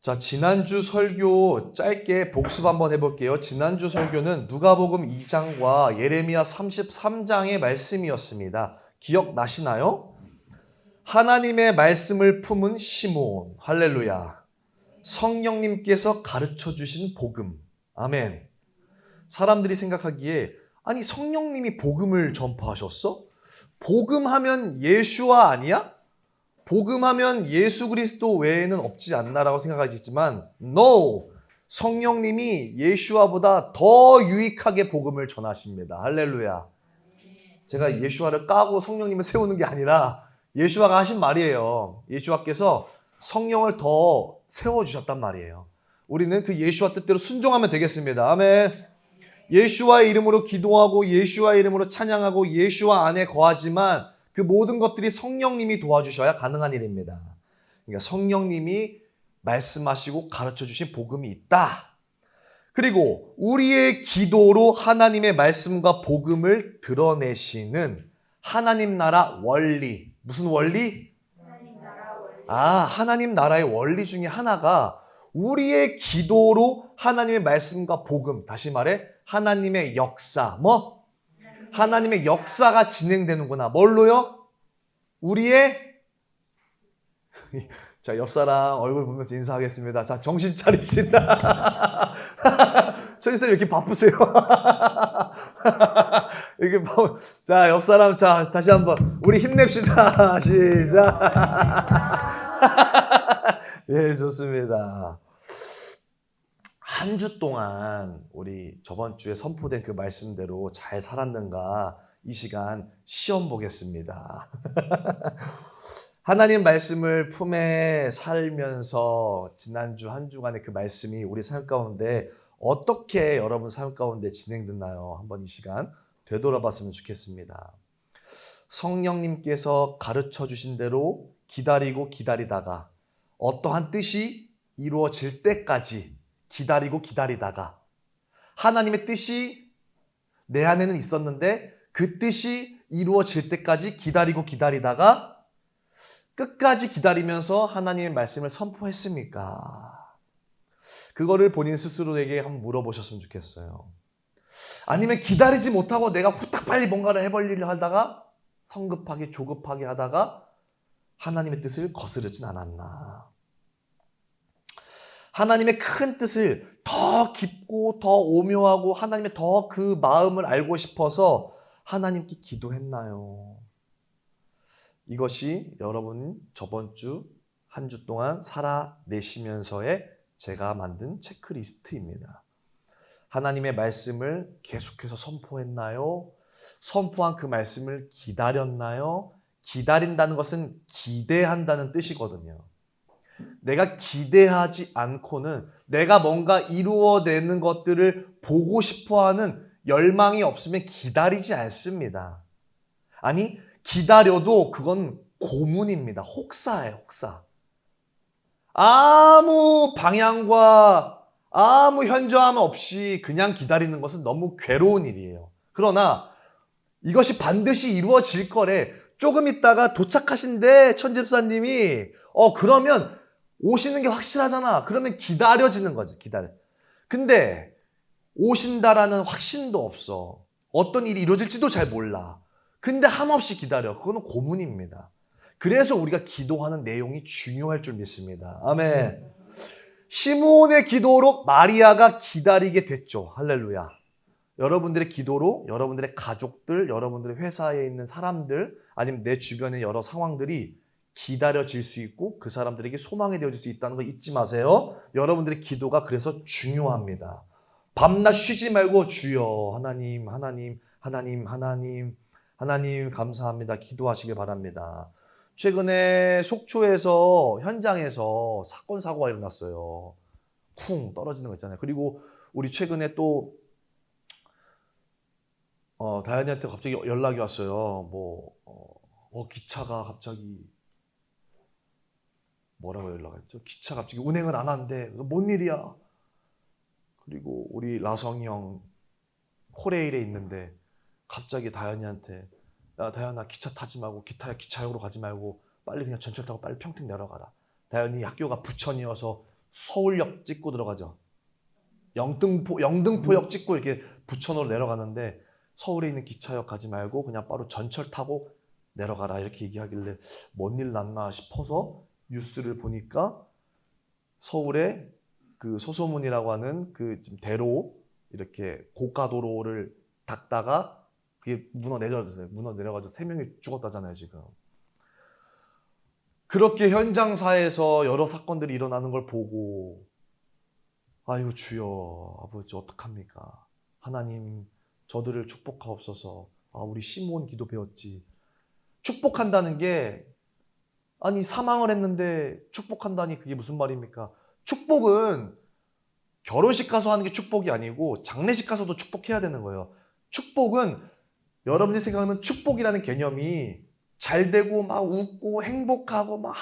자, 지난주 설교 짧게 복습 한번 해볼게요. 지난주 설교는 누가복음 2장과 예레미야 33장의 말씀이었습니다. 기억나시나요? 하나님의 말씀을 품은 시몬, 할렐루야. 성령님께서 가르쳐 주신 복음, 아멘. 사람들이 생각하기에 아니 성령님이 복음을 전파하셨어? 복음하면 예수와 아니야? 복음하면 예수 그리스도 외에는 없지 않나라고 생각하겠지만 No! 성령님이 예수와보다 더 유익하게 복음을 전하십니다. 할렐루야. 제가 예수와를 까고 성령님을 세우는 게 아니라 예수와가 하신 말이에요. 예수와께서 성령을 더 세워주셨단 말이에요. 우리는 그 예수와 뜻대로 순종하면 되겠습니다. 아멘. 예수와의 이름으로 기도하고 예수와의 이름으로 찬양하고 예수와 안에 거하지만 그 모든 것들이 성령님이 도와주셔야 가능한 일입니다. 그러니까 성령님이 말씀하시고 가르쳐 주신 복음이 있다. 그리고 우리의 기도로 하나님의 말씀과 복음을 드러내시는 하나님 나라 원리. 무슨 원리? 하나님 나라의 원리 중에 하나가 우리의 기도로 하나님의 말씀과 복음, 다시 말해 하나님의 역사, 하나님의 역사가 진행되는구나. 뭘로요? 우리의 자, 옆사람 얼굴 보면서 인사하겠습니다. 자, 정신 차립시다. 천지사님 이렇게 바쁘세요? 이렇게 자, 옆사람 자, 다시 한번 우리 힘냅시다. 시작. 예, 좋습니다. 한 주 동안 우리 저번 주에 선포된 그 말씀대로 잘 살았는가 이 시간 시험 보겠습니다. 하나님 말씀을 품에 살면서 지난주 한 주간의 그 말씀이 우리 삶 가운데 어떻게 여러분 삶 가운데 진행됐나요? 한번 이 시간 되돌아봤으면 좋겠습니다. 성령님께서 가르쳐 주신 대로 기다리고 기다리다가 어떠한 뜻이 이루어질 때까지 기다리고 기다리다가 하나님의 뜻이 내 안에는 있었는데 그 뜻이 이루어질 때까지 기다리고 기다리다가 끝까지 기다리면서 하나님의 말씀을 선포했습니까? 그거를 본인 스스로에게 한번 물어보셨으면 좋겠어요. 아니면 기다리지 못하고 내가 후딱 빨리 뭔가를 해버리려 하다가 성급하게 조급하게 하다가 하나님의 뜻을 거스르진 않았나? 하나님의 큰 뜻을 더 깊고 더 오묘하고 하나님의 더 그 마음을 알고 싶어서 하나님께 기도했나요? 이것이 여러분 저번 주 한 주 동안 살아내시면서의 제가 만든 체크리스트입니다. 하나님의 말씀을 계속해서 선포했나요? 선포한 그 말씀을 기다렸나요? 기다린다는 것은 기대한다는 뜻이거든요. 내가 기대하지 않고는 내가 뭔가 이루어내는 것들을 보고 싶어하는 열망이 없으면 기다리지 않습니다. 아니, 기다려도 그건 고문입니다. 혹사예요, 혹사. 아무 방향과 아무 현저함 없이 그냥 기다리는 것은 너무 괴로운 일이에요. 그러나 이것이 반드시 이루어질 거래. 조금 있다가 도착하신대, 천집사님이. 그러면 오시는 게 확실하잖아. 그러면 기다려지는 거지, 기다려. 근데 오신다라는 확신도 없어. 어떤 일이 이루어질지도 잘 몰라. 근데 한없이 기다려. 그거는 고문입니다. 그래서 우리가 기도하는 내용이 중요할 줄 믿습니다. 아멘. 시므온의 기도로 마리아가 기다리게 됐죠. 할렐루야. 여러분들의 기도로 여러분들의 가족들, 여러분들의 회사에 있는 사람들, 아니면 내 주변의 여러 상황들이 기다려질 수 있고 그 사람들에게 소망이 되어질 수 있다는 거 잊지 마세요. 여러분들의 기도가 그래서 중요합니다. 밤낮 쉬지 말고 주여 하나님, 하나님, 하나님, 하나님, 하나님 감사합니다. 기도하시길 바랍니다. 최근에 속초에서 현장에서 사건 사고가 일어났어요. 쿵 떨어지는 거 있잖아요. 그리고 우리 최근에 또 다현이한테 갑자기 연락이 왔어요. 기차가 갑자기 뭐라고 연락했죠? 기차 갑자기 운행을 안 하는데 뭔 일이야? 그리고 우리 라성이 형 코레일에 있는데 갑자기 다현이한테 야 다현아 기차 타지 말고 기차역으로 가지 말고 빨리 그냥 전철 타고 빨리 평택 내려가라. 다현이 학교가 부천이어서 서울역 찍고 들어가죠. 영등포역 찍고 이렇게 부천으로 내려가는데 서울에 있는 기차역 가지 말고 그냥 바로 전철 타고 내려가라 이렇게 얘기하길래 뭔 일 났나 싶어서 뉴스를 보니까 서울에 그 소소문이라고 하는 그 지금 대로 이렇게 고가도로를 닦다가 그게 문어 내려가지고 3명이 죽었다잖아요 지금. 그렇게 현장사에서 여러 사건들이 일어나는 걸 보고 아유 주여 아버지 어떡합니까? 하나님 저들을 축복하옵소서. 아 우리 시므온 기도 배웠지. 축복한다는 게 아니 사망을 했는데 축복한다니 그게 무슨 말입니까? 축복은 결혼식 가서 하는 게 축복이 아니고 장례식 가서도 축복해야 되는 거예요. 축복은 여러분이 생각하는 축복이라는 개념이 잘 되고 막 웃고 행복하고 막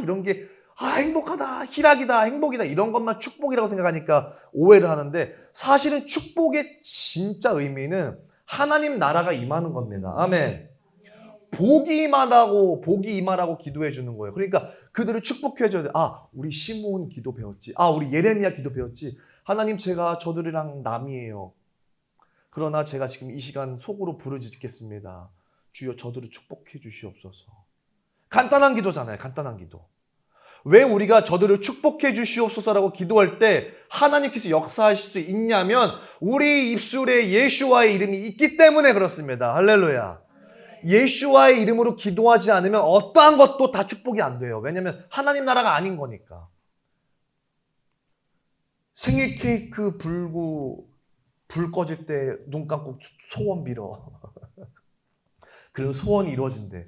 이런 게 행복하다, 희락이다, 행복이다 이런 것만 축복이라고 생각하니까 오해를 하는데 사실은 축복의 진짜 의미는 하나님 나라가 임하는 겁니다. 아멘. 복이 임하라고 기도해 주는 거예요. 그러니까 그들을 축복해 줘야 돼. 우리 시므온 기도 배웠지. 우리 예레미야 기도 배웠지. 하나님 제가 저들이랑 남이에요. 그러나 제가 지금 이 시간 속으로 부르짖겠습니다. 주여 저들을 축복해 주시옵소서. 간단한 기도잖아요. 간단한 기도. 왜 우리가 저들을 축복해 주시옵소서라고 기도할 때 하나님께서 역사하실 수 있냐면 우리 입술에 예수와의 이름이 있기 때문에 그렇습니다. 할렐루야. 예수와의 이름으로 기도하지 않으면 어떠한 것도 다 축복이 안 돼요. 왜냐하면 하나님 나라가 아닌 거니까. 생일 케이크 불고 불 꺼질 때 눈 감고 소원 빌어. 그리고 소원이 이루어진대.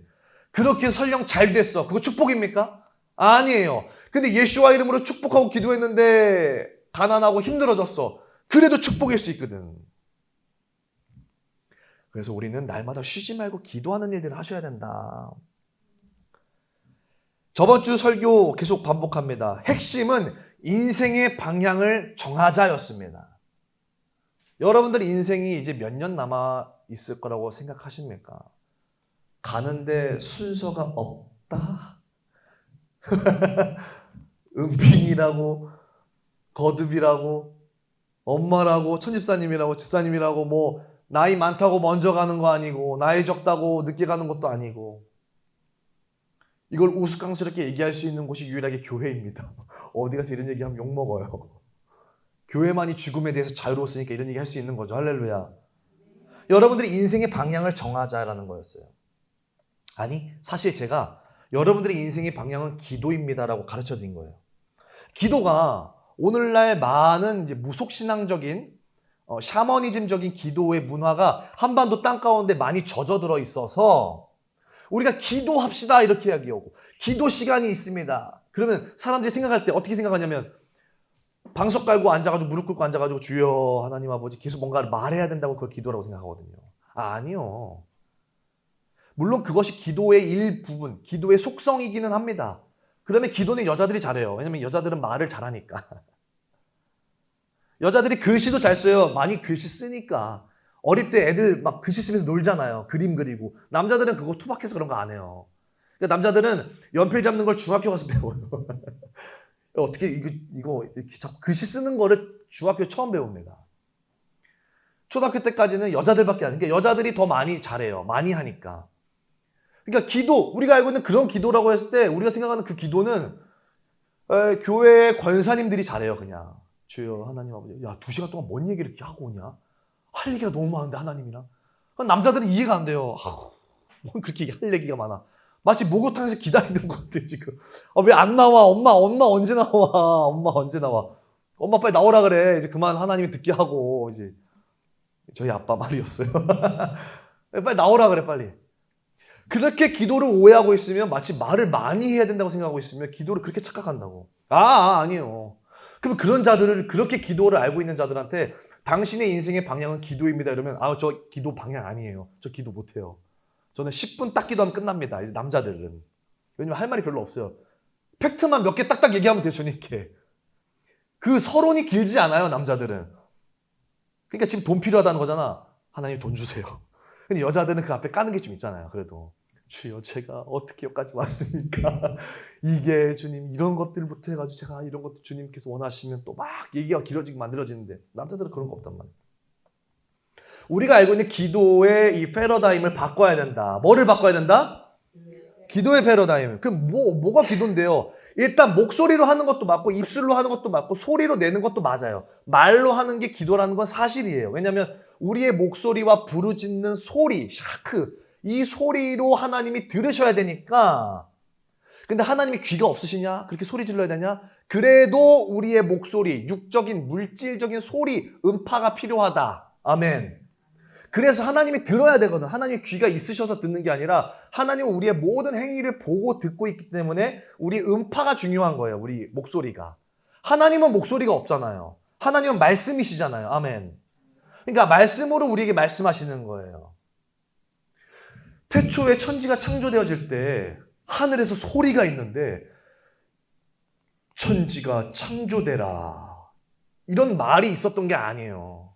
그렇게 설령 잘 됐어. 그거 축복입니까? 아니에요. 근데 예수와 이름으로 축복하고 기도했는데 가난하고 힘들어졌어. 그래도 축복일 수 있거든. 그래서 우리는 날마다 쉬지 말고 기도하는 일들을 하셔야 된다. 저번 주 설교 계속 반복합니다. 핵심은 인생의 방향을 정하자였습니다. 여러분들 인생이 이제 몇 년 남아 있을 거라고 생각하십니까? 가는데 순서가 없다? 은핑이라고 거듭이라고 엄마라고 천집사님이라고 집사님이라고 뭐 나이 많다고 먼저 가는 거 아니고 나이 적다고 늦게 가는 것도 아니고 이걸 우스꽝스럽게 얘기할 수 있는 곳이 유일하게 교회입니다. 어디 가서 이런 얘기하면 욕먹어요. 교회만이 죽음에 대해서 자유로웠으니까 이런 얘기 할 수 있는 거죠. 할렐루야. 여러분들이 인생의 방향을 정하자라는 거였어요. 아니 사실 제가 여러분들의 인생의 방향은 기도입니다라고 가르쳐 드린 거예요. 기도가 오늘날 많은 이제 무속신앙적인 샤머니즘적인 기도의 문화가 한반도 땅가운데 많이 젖어들어 있어서 우리가 기도합시다 이렇게 이야기하고 기도 시간이 있습니다. 그러면 사람들이 생각할 때 어떻게 생각하냐면 방석 깔고 앉아가지고 무릎 꿇고 앉아가지고 주여 하나님 아버지 계속 뭔가를 말해야 된다고 그걸 기도라고 생각하거든요. 아니요. 물론 그것이 기도의 일부분, 기도의 속성이기는 합니다. 그러면 기도는 여자들이 잘해요. 왜냐면 여자들은 말을 잘하니까. 여자들이 글씨도 잘 써요. 많이 글씨 쓰니까. 어릴 때 애들 막 글씨 쓰면서 놀잖아요. 그림 그리고. 남자들은 그거 투박해서 그런 거 안 해요. 그러니까 남자들은 연필 잡는 걸 중학교 가서 배워요. 어떻게 이거 이렇게 글씨 쓰는 거를 중학교 처음 배웁니다. 초등학교 때까지는 여자들밖에 안 해요. 그러니까 여자들이 더 많이 잘해요. 많이 하니까. 그러니까 기도, 우리가 알고 있는 그런 기도라고 했을 때 우리가 생각하는 그 기도는 교회 권사님들이 잘해요. 그냥 주여 하나님 아버지 야 2시간 동안 뭔 얘기를 이렇게 하고 오냐? 할 얘기가 너무 많은데 하나님이랑. 남자들은 이해가 안 돼요. 뭐 그렇게 할 얘기가 많아. 마치 목욕탕에서 기다리는 것 같아 지금. 왜 안 나와? 엄마 언제 나와? 엄마 언제 나와? 엄마 빨리 나오라 그래. 이제 그만 하나님이 듣게 하고 이제 저희 아빠 말이었어요. 빨리 나오라 그래 빨리. 그렇게 기도를 오해하고 있으면 마치 말을 많이 해야 된다고 생각하고 있으면 기도를 그렇게 착각한다고. 아니에요. 그럼 그런 자들을 그렇게 기도를 알고 있는 자들한테 당신의 인생의 방향은 기도입니다. 이러면 저 기도 방향 아니에요. 저 기도 못해요. 저는 10분 딱 기도하면 끝납니다. 이제 남자들은. 왜냐면 할 말이 별로 없어요. 팩트만 몇 개 딱딱 얘기하면 돼요. 저님께. 그 서론이 길지 않아요. 남자들은. 그러니까 지금 돈 필요하다는 거잖아. 하나님 돈 주세요. 근데 여자들은 그 앞에 까는 게 좀 있잖아요. 그래도 주여 제가 어떻게 여기까지 왔습니까? 이게 주님 이런 것들부터 해가지고 제가 이런 것도 주님께서 원하시면 또 막 얘기가 길어지고 만들어지는데 남자들은 그런 거 없단 말이에요. 우리가 알고 있는 기도의 이 패러다임을 바꿔야 된다. 뭐를 바꿔야 된다? 기도의 패러다임. 그럼 뭐가 기도인데요? 일단 목소리로 하는 것도 맞고 입술로 하는 것도 맞고 소리로 내는 것도 맞아요. 말로 하는 게 기도라는 건 사실이에요. 왜냐하면 우리의 목소리와 부르짖는 소리, 샤크, 이 소리로 하나님이 들으셔야 되니까. 근데 하나님이 귀가 없으시냐? 그렇게 소리 질러야 되냐? 그래도 우리의 목소리, 육적인, 물질적인 소리, 음파가 필요하다. 아멘. 그래서 하나님이 들어야 되거든. 하나님이 귀가 있으셔서 듣는 게 아니라 하나님은 우리의 모든 행위를 보고 듣고 있기 때문에 우리 음파가 중요한 거예요. 우리 목소리가. 하나님은 목소리가 없잖아요. 하나님은 말씀이시잖아요. 아멘. 그러니까 말씀으로 우리에게 말씀하시는 거예요. 태초에 천지가 창조되어질 때 하늘에서 소리가 있는데 천지가 창조되라. 이런 말이 있었던 게 아니에요.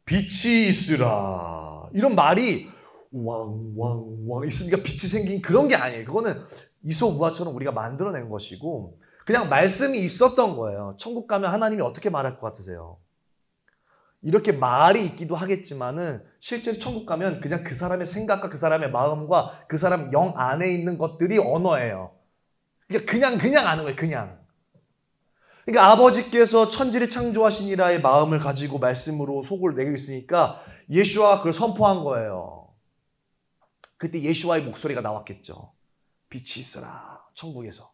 빛이 있으라. 이런 말이 왕왕왕 있으니까 빛이 생긴 그런 게 아니에요. 그거는 이소우화처럼 우리가 만들어낸 것이고 그냥 말씀이 있었던 거예요. 천국 가면 하나님이 어떻게 말할 것 같으세요? 이렇게 말이 있기도 하겠지만은 실제로 천국 가면 그냥 그 사람의 생각과 그 사람의 마음과 그 사람 영 안에 있는 것들이 언어예요. 그냥 아는 거예요. 그냥. 그러니까 아버지께서 천지를 창조하시니라의 마음을 가지고 말씀으로 속을 내고 있으니까 예수와가 그걸 선포한 거예요. 그때 예수와의 목소리가 나왔겠죠. 빛이 있어라. 천국에서.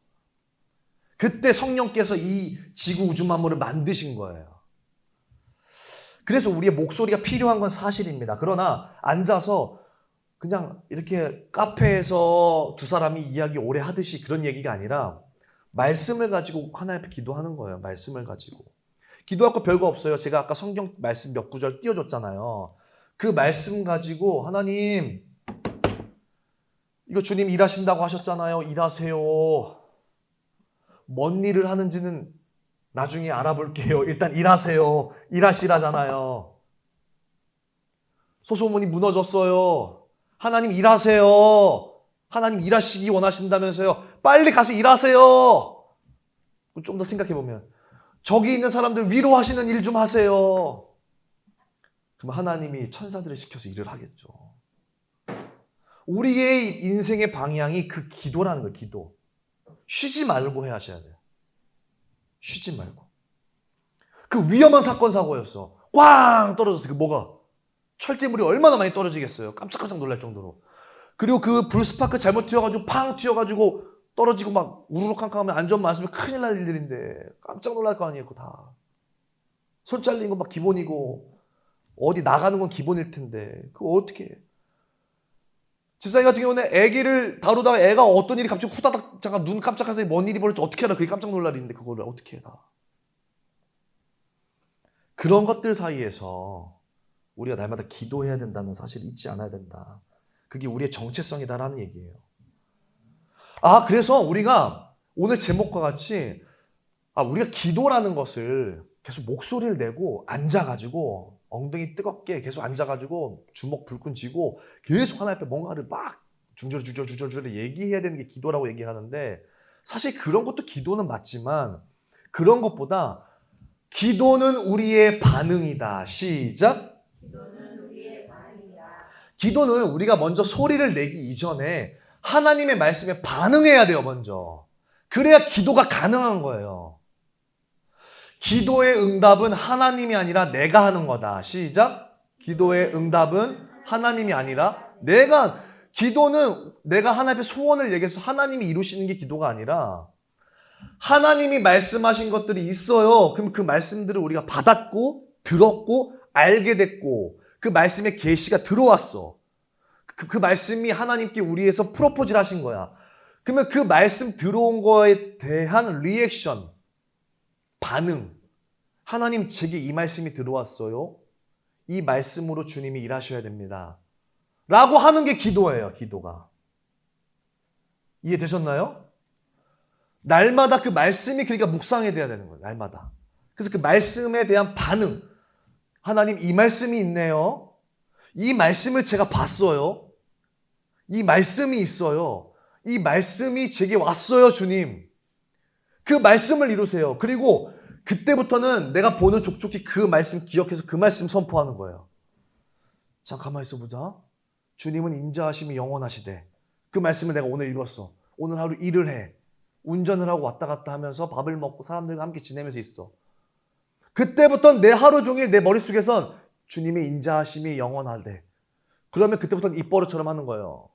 그때 성령께서 이 지구 우주 만물을 만드신 거예요. 그래서 우리의 목소리가 필요한 건 사실입니다. 그러나 앉아서 그냥 이렇게 카페에서 두 사람이 이야기 오래 하듯이 그런 얘기가 아니라 말씀을 가지고 하나님 앞에 기도하는 거예요. 말씀을 가지고. 기도할 거 별거 없어요. 제가 아까 성경 말씀 몇 구절 띄워줬잖아요. 그 말씀 가지고 하나님 이거 주님 일하신다고 하셨잖아요. 일하세요. 뭔 일을 하는지는 나중에 알아볼게요. 일단 일하세요. 일하시라잖아요. 소소문이 무너졌어요. 하나님 일하세요. 하나님 일하시기 원하신다면서요. 빨리 가서 일하세요. 좀 더 생각해보면 저기 있는 사람들 위로하시는 일 좀 하세요. 그럼 하나님이 천사들을 시켜서 일을 하겠죠. 우리의 인생의 방향이 그 기도라는 거예요. 기도. 쉬지 말고 해야 하셔야 돼요. 쉬지 말고. 그 위험한 사건 사고였어. 꽝 떨어졌어. 그 뭐가? 철제물이 얼마나 많이 떨어지겠어요. 깜짝깜짝 놀랄 정도로. 그리고 그 불스파크 잘못 튀어가지고 팡 튀어가지고 떨어지고 막 우르르캉캉하면 안전 말씀이 큰일 날 일들인데 깜짝 놀랄 거 아니에요. 그거 다. 손 잘린 건 막 기본이고 어디 나가는 건 기본일 텐데 그거 어떻게 해. 집사님 같은 경우는 애기를 다루다가 애가 어떤 일이 갑자기 후다닥 잠깐 눈 깜짝할 사이에 뭔 일이 벌어질지 어떻게 알아. 그게 깜짝 놀랄 일인데 그거를 어떻게 해. 다. 그런 것들 사이에서 우리가 날마다 기도해야 된다는 사실을 잊지 않아야 된다. 그게 우리의 정체성이다라는 얘기예요. 그래서 우리가 오늘 제목과 같이 우리가 기도라는 것을 계속 목소리를 내고 앉아가지고 엉덩이 뜨겁게 계속 앉아가지고 주먹 불끈 쥐고 계속 하나님 앞에 뭔가를 막 중저리 얘기해야 되는 게 기도라고 얘기하는데 사실 그런 것도 기도는 맞지만 그런 것보다 기도는 우리의 반응이다. 시작. 기도는 우리의 반응이다. 기도는 우리가 먼저 소리를 내기 이전에 하나님의 말씀에 반응해야 돼요. 먼저. 그래야 기도가 가능한 거예요. 기도의 응답은 하나님이 아니라 내가 하는 거다. 시작. 기도의 응답은 하나님이 아니라 기도는 내가 하나님의 소원을 얘기해서 하나님이 이루시는 게 기도가 아니라 하나님이 말씀하신 것들이 있어요. 그럼 그 말씀들을 우리가 받았고 들었고 알게 됐고 그 말씀의 계시가 들어왔어. 그 말씀이 하나님께 우리에서 프로포즈를 하신 거야. 그러면 그 말씀 들어온 거에 대한 리액션, 반응. 하나님 제게 이 말씀이 들어왔어요. 이 말씀으로 주님이 일하셔야 됩니다. 라고 하는 게 기도예요. 기도가. 이해되셨나요? 날마다 그 말씀이 그러니까 묵상해야 되는 거예요. 날마다. 그래서 그 말씀에 대한 반응. 하나님 이 말씀이 있네요. 이 말씀을 제가 봤어요. 이 말씀이 있어요. 이 말씀이 제게 왔어요, 주님. 그 말씀을 이루세요. 그리고 그때부터는 내가 보는 족족히 그 말씀 기억해서 그 말씀 선포하는 거예요. 자, 가만히 있어보자. 주님은 인자하심이 영원하시되. 그 말씀을 내가 오늘 읽었어. 오늘 하루 일을 해. 운전을 하고 왔다 갔다 하면서 밥을 먹고 사람들과 함께 지내면서 있어. 그때부터는 내 하루 종일 내 머릿속에선 주님의 인자하심이 영원하되. 그러면 그때부터는 입버릇처럼 하는 거예요.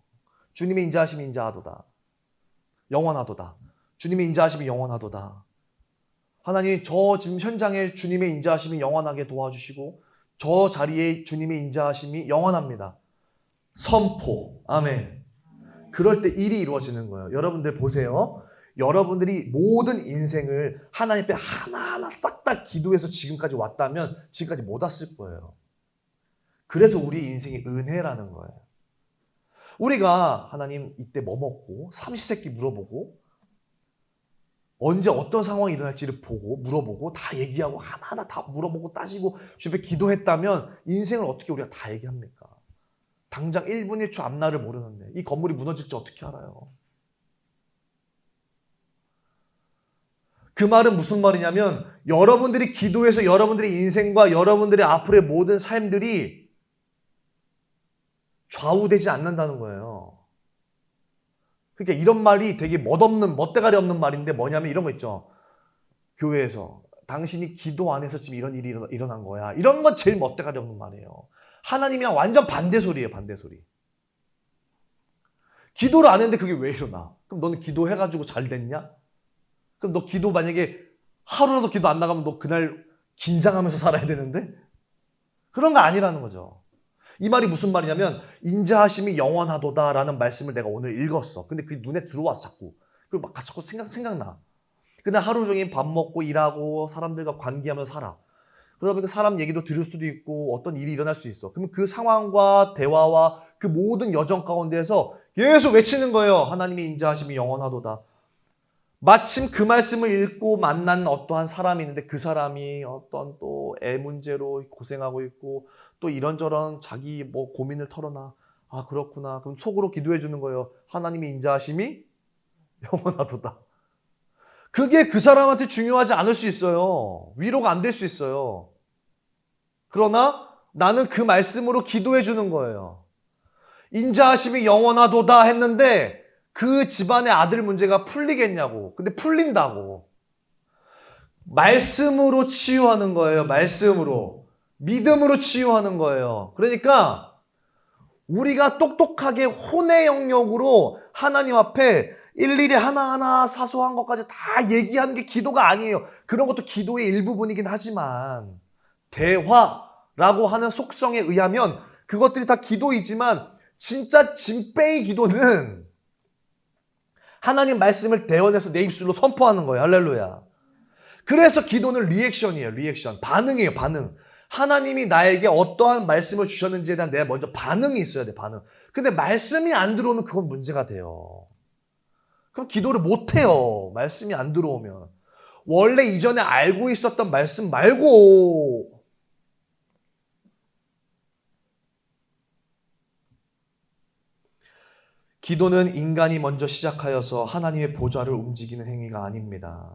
주님의 인자하심이 인자하도다. 영원하도다. 주님의 인자하심이 영원하도다. 하나님, 저 지금 현장에 주님의 인자하심이 영원하게 도와주시고 저 자리에 주님의 인자하심이 영원합니다. 선포. 아멘. 그럴 때 일이 이루어지는 거예요. 여러분들 보세요. 여러분들이 모든 인생을 하나님 앞에 하나하나 싹 다 기도해서 지금까지 왔다면 지금까지 못 왔을 거예요. 그래서 우리 인생이 은혜라는 거예요. 우리가 하나님 이때 뭐 먹고 삼시세끼 물어보고 언제 어떤 상황이 일어날지를 보고 물어보고 다 얘기하고 하나하나 다 물어보고 따지고 주님께 기도했다면 인생을 어떻게 우리가 다 얘기합니까? 당장 1분 1초 앞날을 모르는데 이 건물이 무너질지 어떻게 알아요? 그 말은 무슨 말이냐면 여러분들이 기도해서 여러분들의 인생과 여러분들의 앞으로의 모든 삶들이 좌우되지 않는다는 거예요. 그러니까 이런 말이 되게 멋대가리 없는 말인데 뭐냐면 이런 거 있죠. 교회에서 당신이 기도 안 해서 지금 이런 일이 일어난 거야. 이런 건 제일 멋대가리 없는 말이에요. 하나님이랑 완전 반대 소리예요. 반대 소리. 기도를 안 했는데 그게 왜 일어나? 그럼 너는 기도해가지고 잘 됐냐? 그럼 너 기도 만약에 하루라도 기도 안 나가면 너 그날 긴장하면서 살아야 되는데? 그런 거 아니라는 거죠. 이 말이 무슨 말이냐면 인자하심이 영원하도다라는 말씀을 내가 오늘 읽었어. 근데 그게 눈에 들어와서 자꾸. 그리고 막 자꾸 생각나. 근데 하루 종일 밥 먹고 일하고 사람들과 관계하면서 살아. 그러다 보니까 사람 얘기도 들을 수도 있고 어떤 일이 일어날 수 있어. 그러면 그 상황과 대화와 그 모든 여정 가운데에서 계속 외치는 거예요. 하나님의 인자하심이 영원하도다. 마침 그 말씀을 읽고 만난 어떠한 사람이 있는데 그 사람이 어떤 또 애 문제로 고생하고 있고 또 이런저런 자기 뭐 고민을 털어놔. 아, 그렇구나. 그럼 속으로 기도해 주는 거예요. 하나님의 인자하심이 영원하도다. 그게 그 사람한테 중요하지 않을 수 있어요. 위로가 안 될 수 있어요. 그러나 나는 그 말씀으로 기도해 주는 거예요. 인자하심이 영원하도다 했는데 그 집안의 아들 문제가 풀리겠냐고. 근데 풀린다고. 말씀으로 치유하는 거예요. 말씀으로. 믿음으로 치유하는 거예요. 그러니까 우리가 똑똑하게 혼의 영역으로 하나님 앞에 일일이 하나하나 사소한 것까지 다 얘기하는 게 기도가 아니에요. 그런 것도 기도의 일부분이긴 하지만 대화라고 하는 속성에 의하면 그것들이 다 기도이지만 진짜 진빼이 기도는 하나님 말씀을 대언해서 내 입술로 선포하는 거예요. 할렐루야. 그래서 기도는 리액션이에요. 리액션. 반응이에요. 반응. 하나님이 나에게 어떠한 말씀을 주셨는지에 대한 내가 먼저 반응이 있어야 돼. 반응. 근데 말씀이 안 들어오면 그건 문제가 돼요. 그럼 기도를 못 해요. 말씀이 안 들어오면. 원래 이전에 알고 있었던 말씀 말고 기도는 인간이 먼저 시작하여서 하나님의 보좌를 움직이는 행위가 아닙니다.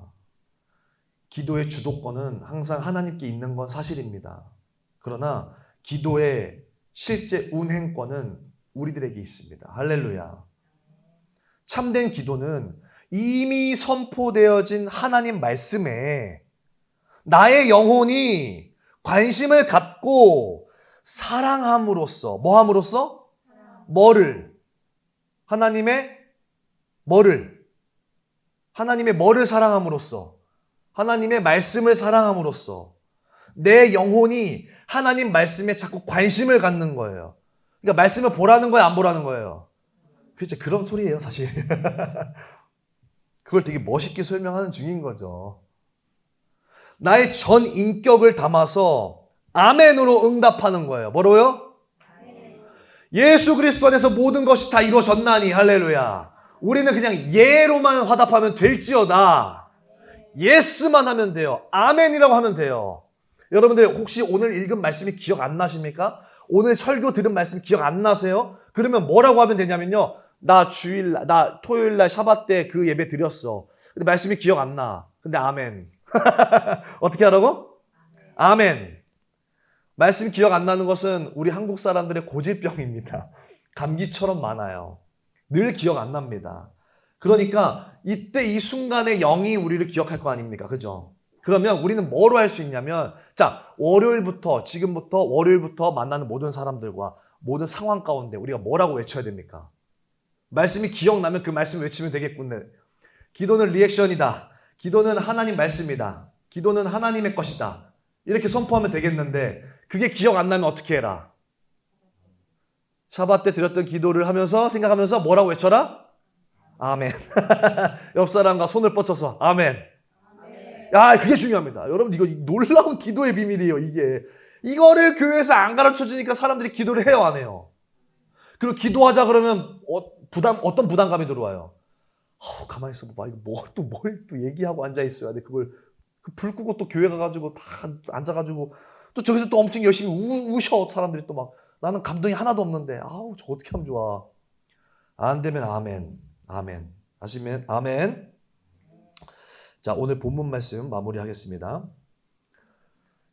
기도의 주도권은 항상 하나님께 있는 건 사실입니다. 그러나 기도의 실제 운행권은 우리들에게 있습니다. 할렐루야. 참된 기도는 이미 선포되어진 하나님 말씀에 나의 영혼이 관심을 갖고 사랑함으로써 뭐함으로써? 뭐를? 하나님의 뭐를 사랑함으로써 하나님의 말씀을 사랑함으로써 내 영혼이 하나님 말씀에 자꾸 관심을 갖는 거예요. 그러니까 말씀을 보라는 거예요, 안 보라는 거예요? 그렇죠. 그런 소리예요, 사실. 그걸 되게 멋있게 설명하는 중인 거죠. 나의 전 인격을 담아서 아멘으로 응답하는 거예요. 뭐로요? 예수 그리스도 안에서 모든 것이 다 이루어졌나니 할렐루야. 우리는 그냥 예로만 화답하면 될지어다. 예스만 하면 돼요. 아멘이라고 하면 돼요. 여러분들 혹시 오늘 읽은 말씀이 기억 안 나십니까? 오늘 설교 들은 말씀 기억 안 나세요? 그러면 뭐라고 하면 되냐면요. 나 토요일 날 샤bat 때 그 예배 드렸어. 근데 말씀이 기억 안 나. 근데 아멘. 어떻게 하라고? 아멘. 말씀 기억 안 나는 것은 우리 한국 사람들의 고질병입니다. 감기처럼 많아요. 늘 기억 안 납니다. 그러니까 이때 이 순간에 영이 우리를 기억할 거 아닙니까? 그죠? 그러면 우리는 뭐로 할 수 있냐면, 자, 지금부터 월요일부터 만나는 모든 사람들과 모든 상황 가운데 우리가 뭐라고 외쳐야 됩니까? 말씀이 기억나면 그 말씀을 외치면 되겠군요. 기도는 리액션이다. 기도는 하나님 말씀이다. 기도는 하나님의 것이다. 이렇게 선포하면 되겠는데 그게 기억 안 나면 어떻게 해라? 샤bat 때 드렸던 기도를 하면서 생각하면서 뭐라고 외쳐라? 아멘. 옆 사람과 손을 뻗쳐서 아멘. 야, 그게 중요합니다. 여러분 이거 놀라운 기도의 비밀이에요. 이거를 교회에서 안 가르쳐 주니까 사람들이 기도를 해요, 안 해요? 그리고 기도하자 그러면 어떤 부담감이 들어와요? 가만히 있어 봐. 이거 뭘 또 얘기하고 앉아 있어야 돼. 그걸 불 끄고 또 교회 가가지고 다 앉아가지고 또 저기서 또 엄청 열심히 우셔. 사람들이 또 막 나는 감동이 하나도 없는데 저 어떻게 하면 좋아? 안 되면 아멘. 아멘. 아시면 아멘. 자, 오늘 본문 말씀 마무리하겠습니다.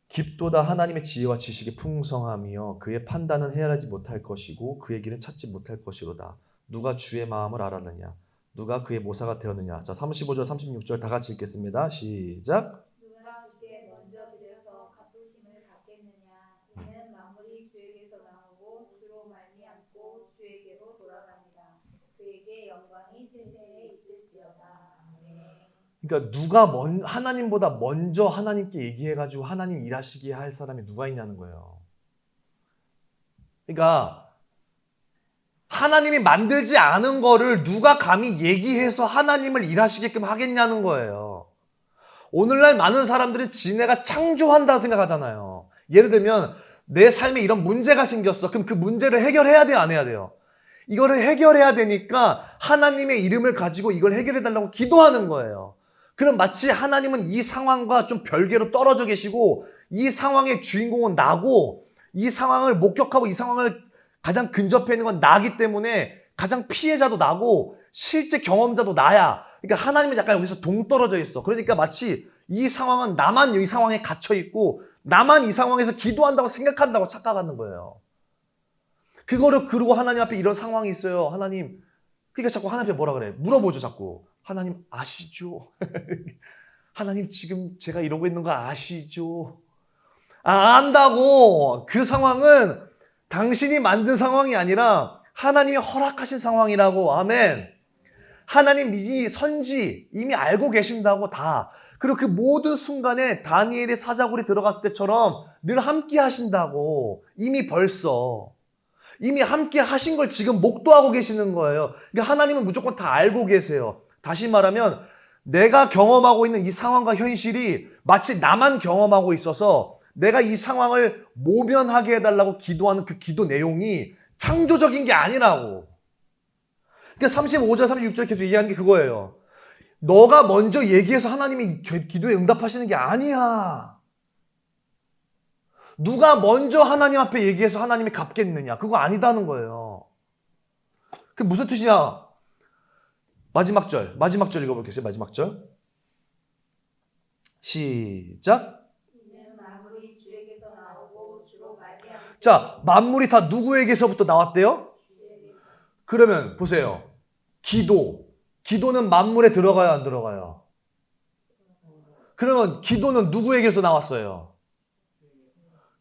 깊도다 하나님의 지혜와 지식이 풍성하며 그의 판단은 헤아리지 못할 것이고 그의 길은 찾지 못할 것이로다. 누가 주의 마음을 알았느냐? 누가 그의 모사가 되었느냐? 자, 35절 36절 다 같이 읽겠습니다. 시작. 누가 주께 먼저 드려서 갚으심을 받겠느냐? 이는 만물이 주에게서 나오고 주로 말미암고 주에게로 돌아갑니다. 그에게 영광이 세세에 있을지어다. 아멘. 그러니까 하나님보다 먼저 하나님께 얘기해가지고 하나님 일하시게 할 사람이 누가 있냐는 거예요. 그러니까 하나님이 만들지 않은 거를 누가 감히 얘기해서 하나님을 일하시게끔 하겠냐는 거예요. 오늘날 많은 사람들은 지네가 창조한다 생각하잖아요. 예를 들면 내 삶에 이런 문제가 생겼어. 그럼 그 문제를 해결해야 돼요, 안 해야 돼요? 이거를 해결해야 되니까 하나님의 이름을 가지고 이걸 해결해 달라고 기도하는 거예요. 그럼 마치 하나님은 이 상황과 좀 별개로 떨어져 계시고 이 상황의 주인공은 나고 이 상황을 목격하고 이 상황을 가장 근접해 있는 건 나기 때문에 가장 피해자도 나고 실제 경험자도 나야. 그러니까 하나님은 약간 여기서 동떨어져 있어. 그러니까 마치 이 상황은 나만 이 상황에 갇혀 있고 나만 이 상황에서 기도한다고 생각한다고 착각하는 거예요. 그리고 하나님 앞에 이런 상황이 있어요. 하나님, 그러니까 자꾸 하나님 앞에 뭐라 그래? 물어보죠, 자꾸. 하나님 아시죠? 하나님 지금 제가 이러고 있는 거 아시죠? 안다고. 그 상황은 당신이 만든 상황이 아니라 하나님이 허락하신 상황이라고. 아멘. 하나님 이미 알고 계신다고 다. 그리고 그 모든 순간에 다니엘의 사자굴에 들어갔을 때처럼 늘 함께 하신다고. 이미 함께 하신 걸 지금 목도하고 계시는 거예요. 그러니까 하나님은 무조건 다 알고 계세요. 다시 말하면 내가 경험하고 있는 이 상황과 현실이 마치 나만 경험하고 있어서 내가 이 상황을 모면하게 해달라고 기도하는 그 기도 내용이 창조적인 게 아니라고. 그러니까 35절, 36절 계속 얘기하는 게 그거예요. 너가 먼저 얘기해서 하나님이 기도에 응답하시는 게 아니야. 누가 먼저 하나님 앞에 얘기해서 하나님이 갚겠느냐. 그거 아니다는 거예요. 그게 무슨 뜻이냐. 마지막 절 읽어볼게요. 마지막 절. 시작. 이는 만물이 주에게서 나오고 주로 말미암고 자, 만물이 다 누구에게서부터 나왔대요? 주에게서 그러면 보세요. 기도는 만물에 들어가요, 안 들어가요? 그러면 기도는 누구에게서 나왔어요?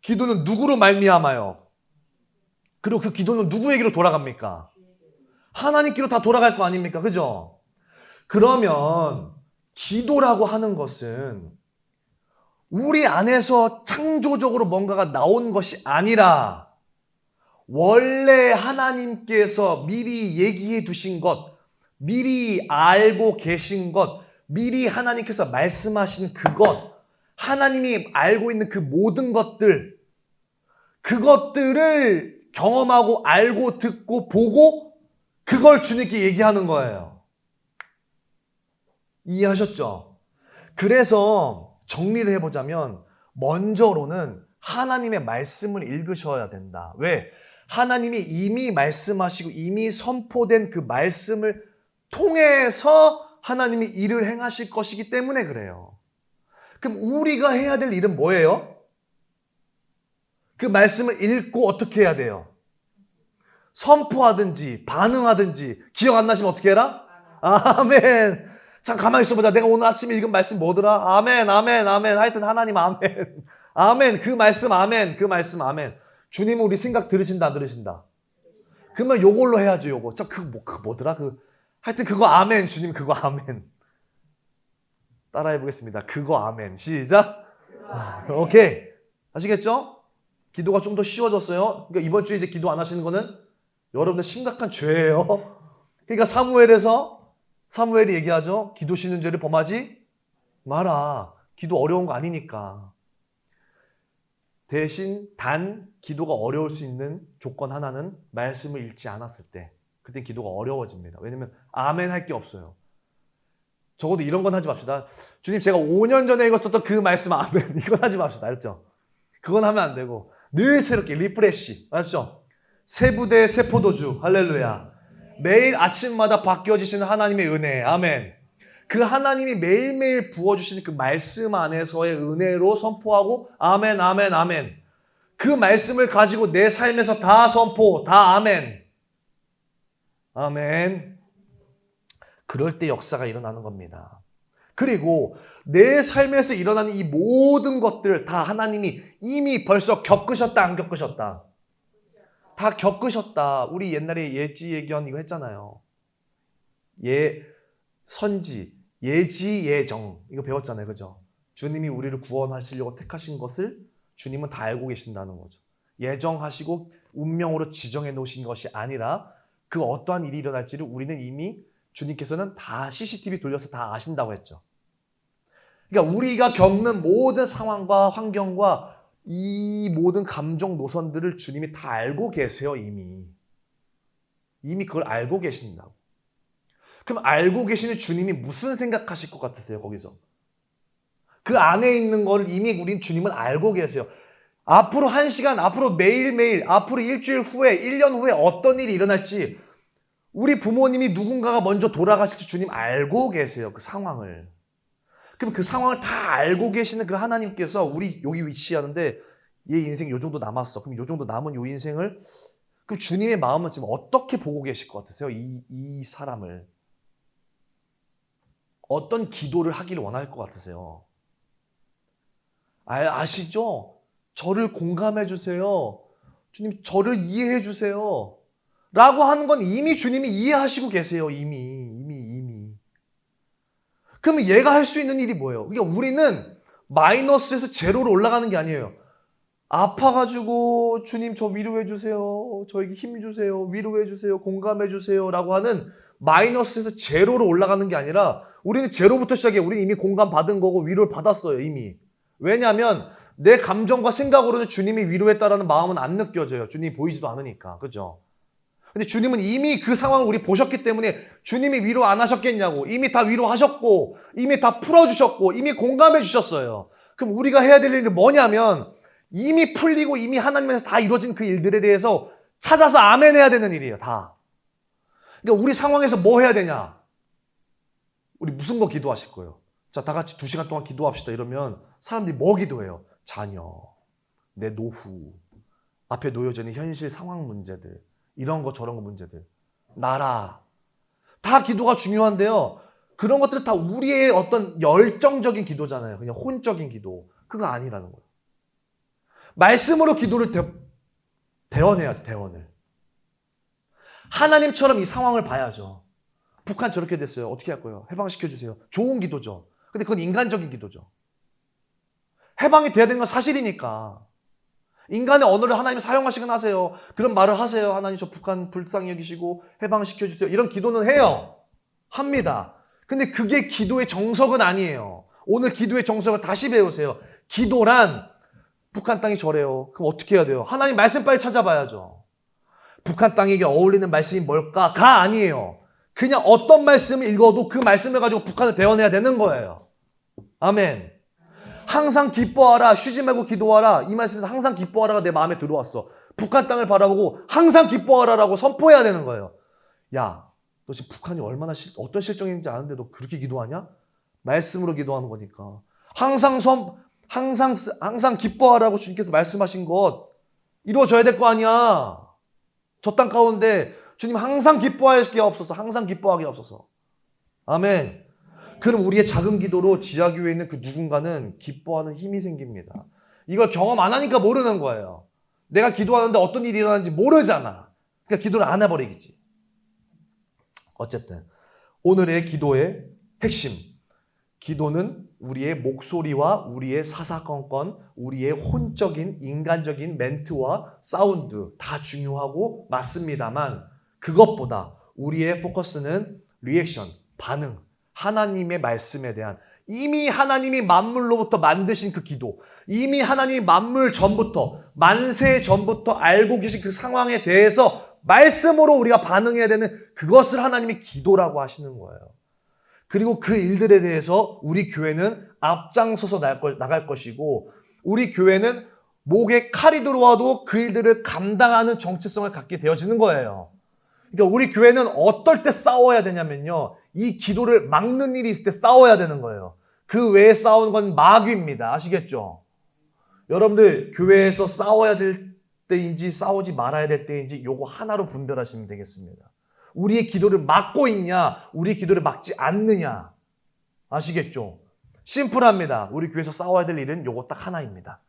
기도는 누구로 말미암아요? 그리고 그 기도는 누구에게로 돌아갑니까? 하나님께로 다 돌아갈 거 아닙니까? 그죠? 그러면 기도라고 하는 것은 우리 안에서 창조적으로 뭔가가 나온 것이 아니라 원래 하나님께서 미리 얘기해 두신 것, 미리 알고 계신 것, 미리 하나님께서 말씀하신 그것, 하나님이 알고 있는 그 모든 것들, 그것들을 경험하고 알고 듣고 보고 그걸 주님께 얘기하는 거예요. 이해하셨죠? 그래서 정리를 해보자면 먼저로는 하나님의 말씀을 읽으셔야 된다. 왜? 하나님이 이미 말씀하시고 이미 선포된 그 말씀을 통해서 하나님이 일을 행하실 것이기 때문에 그래요. 그럼 우리가 해야 될 일은 뭐예요? 그 말씀을 읽고 어떻게 해야 돼요? 선포하든지 반응하든지. 기억 안 나시면 어떻게 해라? 아멘. 자, 가만히 있어보자. 내가 오늘 아침에 읽은 말씀 뭐더라? 아멘, 아멘, 아멘. 하여튼 하나님 아멘. 아멘. 그 말씀 아멘. 그 말씀 아멘. 주님은 우리 생각 들으신다 안 들으신다? 그러면 요걸로 해야죠. 요거. 자, 그거 뭐더라? 하여튼 그거 아멘. 주님 그거 아멘. 따라해 보겠습니다. 그거 아멘. 시작. 오케이. 아시겠죠? 기도가 좀 더 쉬워졌어요. 그러니까 이번 주에 이제 기도 안 하시는 거는 여러분들 심각한 죄예요. 그러니까 사무엘이 얘기하죠. 기도 쉬는 죄를 범하지 마라. 기도 어려운 거 아니니까. 대신 단 기도가 어려울 수 있는 조건 하나는 말씀을 읽지 않았을 때. 그때 기도가 어려워집니다. 왜냐면 아멘 할 게 없어요. 적어도 이런 건 하지 맙시다. 주님 제가 5년 전에 읽었었던 그 말씀 아멘. 이건 하지 맙시다. 알았죠? 그건 하면 안 되고 늘 새롭게 리프레시. 알았죠? 새 부대 새 포도주. 할렐루야. 매일 아침마다 바뀌어지시는 하나님의 은혜. 아멘. 그 하나님이 매일매일 부어주시는 그 말씀 안에서의 은혜로 선포하고 아멘 아멘 아멘. 그 말씀을 가지고 내 삶에서 다 선포. 다 아멘. 아멘. 그럴 때 역사가 일어나는 겁니다. 그리고 내 삶에서 일어나는 이 모든 것들 다 하나님이 이미 벌써 겪으셨다 안 겪으셨다? 다 겪으셨다. 우리 옛날에 예지예견 이거 했잖아요. 선지, 예지예정 이거 배웠잖아요. 그죠? 주님이 우리를 구원하시려고 택하신 것을 주님은 다 알고 계신다는 거죠. 예정하시고 운명으로 지정해 놓으신 것이 아니라 그 어떠한 일이 일어날지를 우리는 이미 주님께서는 다 CCTV 돌려서 다 아신다고 했죠. 그러니까 우리가 겪는 모든 상황과 환경과 이 모든 감정 노선들을 주님이 다 알고 계세요. 이미 그걸 알고 계신다고. 그럼 알고 계시는 주님이 무슨 생각하실 것 같으세요? 거기서 그 안에 있는 거를 이미 우린 주님은 알고 계세요. 앞으로 1시간, 앞으로 매일매일, 앞으로 일주일 후에, 1년 후에 어떤 일이 일어날지 우리 부모님이 누군가가 먼저 돌아가실지 주님 알고 계세요. 그 상황을. 그럼 그 상황을 다 알고 계시는 그 하나님께서 우리 여기 위치하는데 얘 인생 요 정도 남았어. 그럼 요 정도 남은 요 인생을 그럼 주님의 마음은 지금 어떻게 보고 계실 것 같으세요? 이 사람을. 어떤 기도를 하기를 원할 것 같으세요? 아시죠? 저를 공감해 주세요. 주님 저를 이해해 주세요. 라고 하는 건 이미 주님이 이해하시고 계세요. 이미. 그러면 얘가 할 수 있는 일이 뭐예요? 그러니까 우리는 마이너스에서 제로로 올라가는 게 아니에요. 아파가지고 주님 저 위로해 주세요. 저에게 힘 주세요. 위로해 주세요. 공감해 주세요. 라고 하는 마이너스에서 제로로 올라가는 게 아니라 우리는 제로부터 시작해요. 우리는 이미 공감 받은 거고 위로를 받았어요. 이미. 왜냐하면 내 감정과 생각으로는 주님이 위로했다라는 마음은 안 느껴져요. 주님이 보이지도 않으니까. 그죠? 근데 주님은 이미 그 상황을 우리 보셨기 때문에 주님이 위로 안 하셨겠냐고. 이미 다 위로하셨고 이미 다 풀어주셨고 이미 공감해 주셨어요. 그럼 우리가 해야 될 일은 뭐냐면 이미 풀리고 이미 하나님에서 다 이루어진 그 일들에 대해서 찾아서 아멘 해야 되는 일이에요. 다. 그러니까 우리 상황에서 뭐 해야 되냐? 우리 무슨 거 기도하실 거예요? 자, 다 같이 2시간 동안 기도합시다. 이러면 사람들이 뭐 기도해요? 자녀, 내 노후, 앞에 놓여져 있는 현실 상황 문제들, 이런 거 저런 거 문제들, 나라. 다 기도가 중요한데요. 그런 것들은 다 우리의 어떤 열정적인 기도잖아요. 그냥 혼적인 기도. 그거 아니라는 거예요. 말씀으로 기도를 대원해야죠. 대원을. 하나님처럼 이 상황을 봐야죠. 북한 저렇게 됐어요. 어떻게 할 거예요? 해방시켜주세요. 좋은 기도죠. 근데 그건 인간적인 기도죠. 해방이 돼야 되는 건 사실이니까. 인간의 언어를 하나님이 사용하시긴 하세요. 그런 말을 하세요. 하나님 저 북한 불쌍히 여기시고 해방시켜주세요. 이런 기도는 해요. 합니다. 근데 그게 기도의 정석은 아니에요. 오늘 기도의 정석을 다시 배우세요. 기도란 북한 땅이 저래요. 그럼 어떻게 해야 돼요? 하나님 말씀 빨리 찾아봐야죠. 북한 땅에게 어울리는 말씀이 뭘까가 아니에요. 그냥 어떤 말씀을 읽어도 그 말씀을 가지고 북한을 대원해야 되는 거예요. 아멘. 항상 기뻐하라. 쉬지 말고 기도하라. 이 말씀에서 항상 기뻐하라가 내 마음에 들어왔어. 북한 땅을 바라보고 항상 기뻐하라라고 선포해야 되는 거예요. 야, 너 지금 북한이 얼마나 어떤 실정인지 아는데 너 그렇게 기도하냐? 말씀으로 기도하는 거니까. 항상 기뻐하라고 주님께서 말씀하신 것 이루어져야 될 거 아니야. 저 땅 가운데 주님 항상 기뻐하게 없어서, 항상 기뻐하게 없어서. 아멘. 그럼 우리의 작은 기도로 지하교회에 있는 그 누군가는 기뻐하는 힘이 생깁니다. 이걸 경험 안 하니까 모르는 거예요. 내가 기도하는데 어떤 일이 일어나는지 모르잖아. 그러니까 기도를 안 해버리겠지. 어쨌든 오늘의 기도의 핵심. 기도는 우리의 목소리와 우리의 사사건건, 우리의 혼적인 인간적인 멘트와 사운드 다 중요하고 맞습니다만 그것보다 우리의 포커스는 리액션, 반응, 하나님의 말씀에 대한 이미 하나님이 만물로부터 만드신 그 기도, 이미 하나님이 만물 전부터, 만세 전부터 알고 계신 그 상황에 대해서 말씀으로 우리가 반응해야 되는 그것을 하나님이 기도라고 하시는 거예요. 그리고 그 일들에 대해서 우리 교회는 앞장서서 나갈 것이고 우리 교회는 목에 칼이 들어와도 그 일들을 감당하는 정체성을 갖게 되어지는 거예요. 그러니까 우리 교회는 어떨 때 싸워야 되냐면요. 이 기도를 막는 일이 있을 때 싸워야 되는 거예요. 그 외에 싸우는 건 마귀입니다. 아시겠죠? 여러분들 교회에서 싸워야 될 때인지 싸우지 말아야 될 때인지 요거 하나로 분별하시면 되겠습니다. 우리의 기도를 막고 있냐, 우리의 기도를 막지 않느냐. 아시겠죠? 심플합니다. 우리 교회에서 싸워야 될 일은 요거 딱 하나입니다.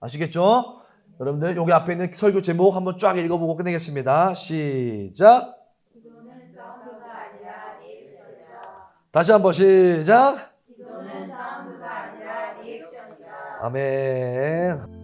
아시겠죠? 여러분들 여기 앞에 있는 설교 제목 한번 쫙 읽어보고 끝내겠습니다. 시작. 기도는 사운드가 아니라 리액션이다. 다시 한번 시작. 기도는 사운드가 아니라 리액션이다. 아멘.